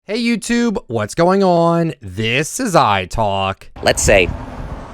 Hey YouTube, what's going on? This is iTalk. Let's say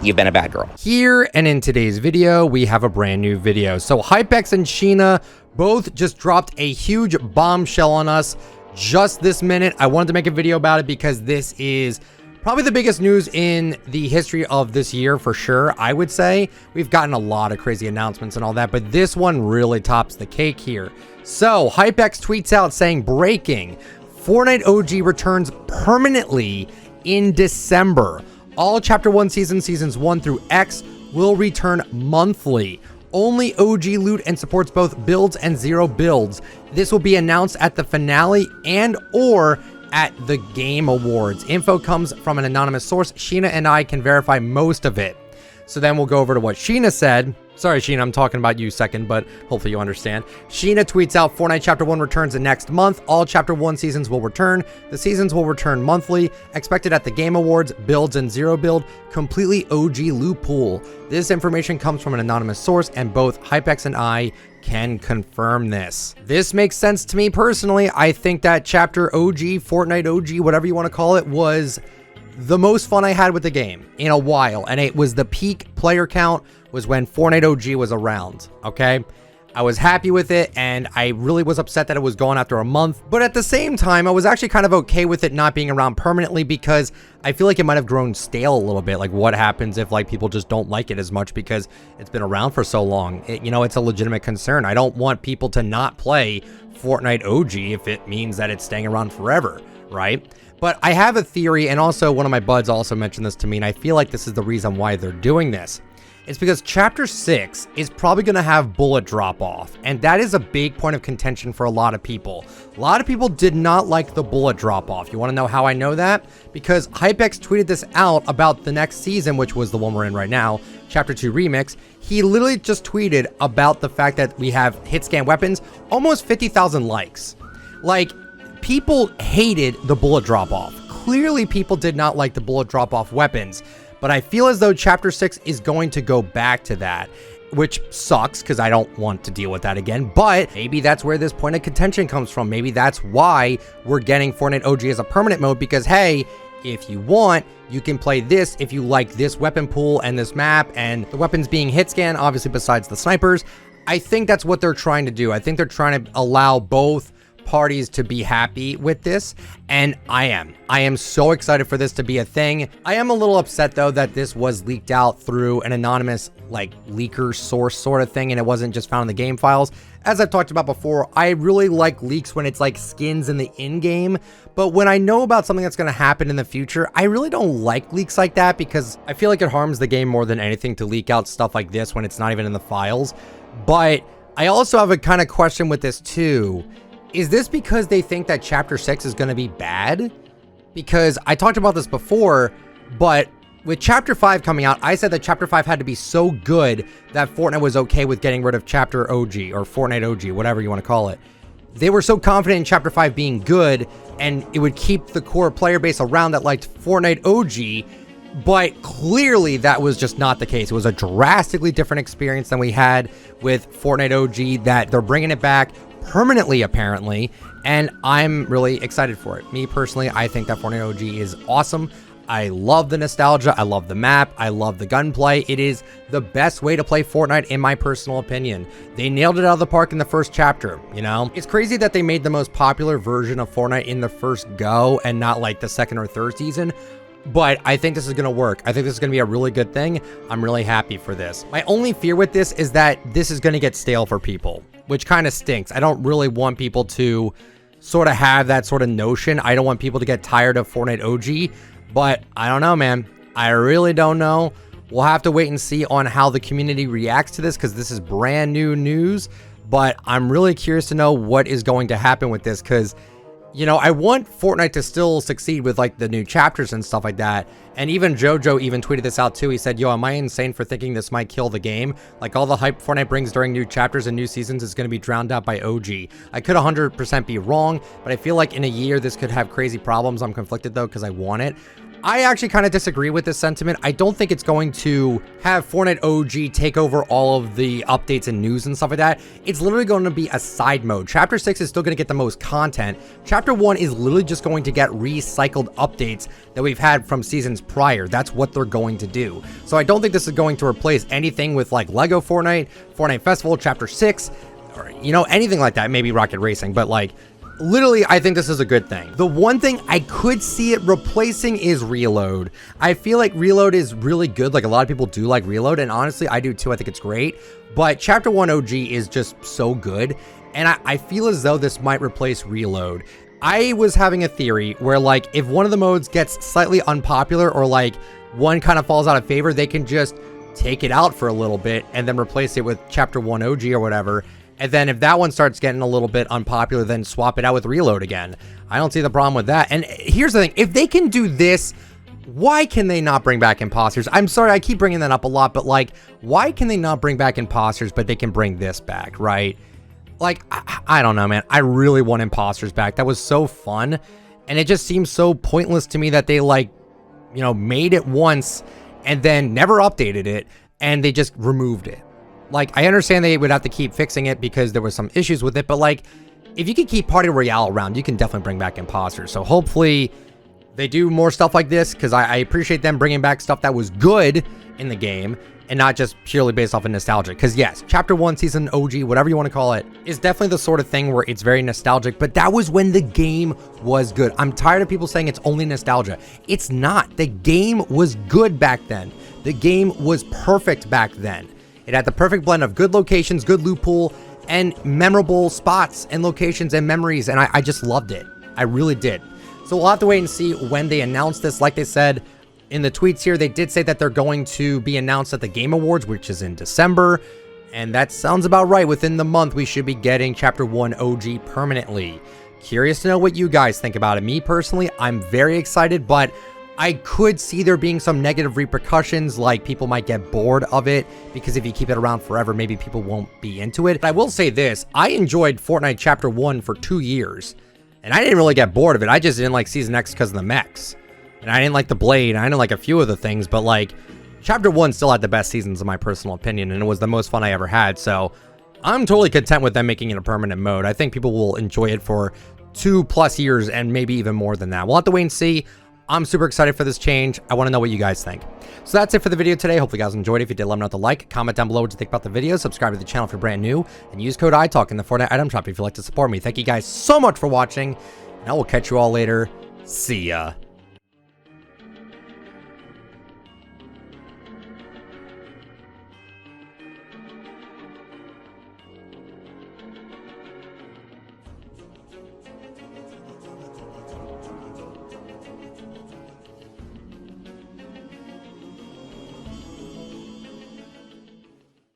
you've been a bad girl. Here and in today's video, we have a brand new video. So Hypex and Sheena both just dropped a huge bombshell on us just this minute. I wanted to make a video about it because this is probably the biggest news in the history of this year for sure, I would say. We've gotten a lot of crazy announcements and all that, but this one really tops the cake here. So Hypex tweets out saying, breaking, Fortnite OG returns permanently in December. All Chapter 1 seasons 1 through X will return monthly. Only OG loot and supports both builds and zero builds. This will be announced at the finale and or at the Game Awards. Info comes from an anonymous source. Sheena and I can verify most of it. So then we'll go over to what Sheena said. Sorry, Sheena, I'm talking about you second, but hopefully you understand. Sheena tweets out, Fortnite Chapter 1 returns the next month. All Chapter 1 seasons will return. The seasons will return monthly. Expected at the Game Awards, builds and zero build. Completely OG loot pool. This information comes from an anonymous source, and both Hypex and I can confirm this. This makes sense to me personally. I think that Chapter OG, Fortnite OG, whatever you want to call it, was the most fun I had with the game in a while, and it was the peak player count was when Fortnite OG was around. Okay, I was happy with it, and I really was upset that it was gone after a month, but at the same time I was actually kind of okay with it not being around permanently, because I feel like it might have grown stale a little bit. Like, what happens if like people just don't like it as much because it's been around for so long? You know, it's a legitimate concern. I don't want people to not play Fortnite OG if it means that it's staying around forever, right? But I have a theory, and also one of my buds also mentioned this to me, and I feel like this is the reason why they're doing this. It's because Chapter 6 is probably going to have bullet drop off, and that is a big point of contention for a lot of people. A lot of people did not like the bullet drop off. You want to know how I know that? Because Hypex tweeted this out about the next season, which was the one we're in right now, Chapter 2 Remix. He literally just tweeted about the fact that we have hit scan weapons, almost 50,000 likes. Like, people hated the bullet drop off. Clearly people did not like the bullet drop off weapons, but I feel as though Chapter 6 is going to go back to that, which sucks because I don't want to deal with that again. But maybe that's where this point of contention comes from. Maybe that's why we're getting Fortnite OG as a permanent mode, because hey, if you want, you can play this if you like this weapon pool and this map and the weapons being hit scan, obviously besides the snipers. I think that's what they're trying to do. I think they're trying to allow both parties to be happy with this, and I am so excited for this to be a thing. I am a little upset though that this was leaked out through an anonymous like leaker source sort of thing, and it wasn't just found in the game files. As I've talked about before, I really like leaks when it's like skins in the in-game, but when I know about something that's going to happen in the future, I really don't like leaks like that, because I feel like it harms the game more than anything to leak out stuff like this when it's not even in the files. But I also have a kind of question with this too. Is this because they think that Chapter 6 is going to be bad? Because I talked about this before, but with Chapter 5 coming out, I said that Chapter 5 had to be so good that Fortnite was okay with getting rid of Chapter OG or Fortnite OG, whatever you want to call it. They were so confident in Chapter 5 being good, and it would keep the core player base around that liked Fortnite OG, but clearly that was just not the case. It was a drastically different experience than we had with Fortnite OG, that they're bringing it back permanently apparently, and I'm really excited for it. Me personally, I think that Fortnite OG is awesome. I love the nostalgia, I love the map, I love the gunplay. It is the best way to play Fortnite in my personal opinion. They nailed it out of the park in the first chapter, you know? It's crazy that they made the most popular version of Fortnite in the first go and not like the second or third season. But I think this is going to work. I think this is going to be a really good thing. I'm really happy for this. My only fear with this is that this is going to get stale for people, which kind of stinks. I don't really want people to sort of have that sort of notion. I don't want people to get tired of Fortnite OG, but I don't know, man. I really don't know. We'll have to wait and see on how the community reacts to this, because this is brand new news, but I'm really curious to know what is going to happen with this, because you know, I want Fortnite to still succeed with like the new chapters and stuff like that. And even JoJo even tweeted this out too. He said, yo, am I insane for thinking this might kill the game? Like, all the hype Fortnite brings during new chapters and new seasons is going to be drowned out by OG. I could 100% be wrong, but I feel like in a year this could have crazy problems. I'm conflicted though, because I want it. I actually kind of disagree with this sentiment. I don't think it's going to have Fortnite OG take over all of the updates and news and stuff like that. It's literally going to be a side mode. Chapter 6 is still going to get the most content. Chapter 1 is literally just going to get recycled updates that we've had from seasons prior. That's what they're going to do. So I don't think this is going to replace anything with like Lego Fortnite, Fortnite Festival, Chapter 6, or, you know, anything like that. Maybe Rocket Racing, but like, literally, I think this is a good thing. The one thing I could see it replacing is Reload. I feel like Reload is really good. Like, a lot of people do like Reload, and honestly, I do too. I think it's great. But Chapter 1 OG is just so good, and I feel as though this might replace Reload. I was having a theory where, like, if one of the modes gets slightly unpopular or, like, one kind of falls out of favor, they can just take it out for a little bit and then replace it with Chapter 1 OG or whatever. And then if that one starts getting a little bit unpopular, then swap it out with Reload again. I don't see the problem with that. And here's the thing. If they can do this, why can they not bring back imposters? I'm sorry, I keep bringing that up a lot, but like, why can they not bring back imposters, but they can bring this back, right? Like, I don't know, man. I really want imposters back. That was so fun. And it just seems so pointless to me that they, like, you know, made it once and then never updated it, and they just removed it. Like, I understand they would have to keep fixing it because there was some issues with it, but like, if you could keep Party Royale around, you can definitely bring back imposters. So hopefully they do more stuff like this, because I appreciate them bringing back stuff that was good in the game and not just purely based off of nostalgia. Because yes, Chapter 1 Season OG, whatever you want to call it, is definitely the sort of thing where it's very nostalgic, but that was when the game was good. I'm tired of people saying it's only nostalgia. It's not. The game was good back then. The game was perfect back then. It had the perfect blend of good locations, good loot pool, and memorable spots and locations and memories, and I just loved it. I really did. So we'll have to wait and see when they announce this. Like they said in the tweets here, they did say that they're going to be announced at the Game Awards, which is in December, and that sounds about right. Within the month, we should be getting Chapter 1 OG permanently. Curious to know what you guys think about it. Me personally, I'm very excited, but I could see there being some negative repercussions, like people might get bored of it, because if you keep it around forever, maybe people won't be into it. But I will say this, I enjoyed Fortnite Chapter 1 for 2 years, and I didn't really get bored of it. I just didn't like Season X because of the mechs, and I didn't like the Blade, I didn't like a few of the things, but like, Chapter 1 still had the best seasons in my personal opinion, and it was the most fun I ever had, so I'm totally content with them making it a permanent mode. I think people will enjoy it for 2+ years, and maybe even more than that. We'll have to wait and see. I'm super excited for this change. I want to know what you guys think. So that's it for the video today. Hopefully you guys enjoyed it. If you did, let me know with a like. Comment down below what you think about the video. Subscribe to the channel if you're brand new. And use code ITALK in the Fortnite item shop if you'd like to support me. Thank you guys so much for watching. And I will catch you all later. See ya.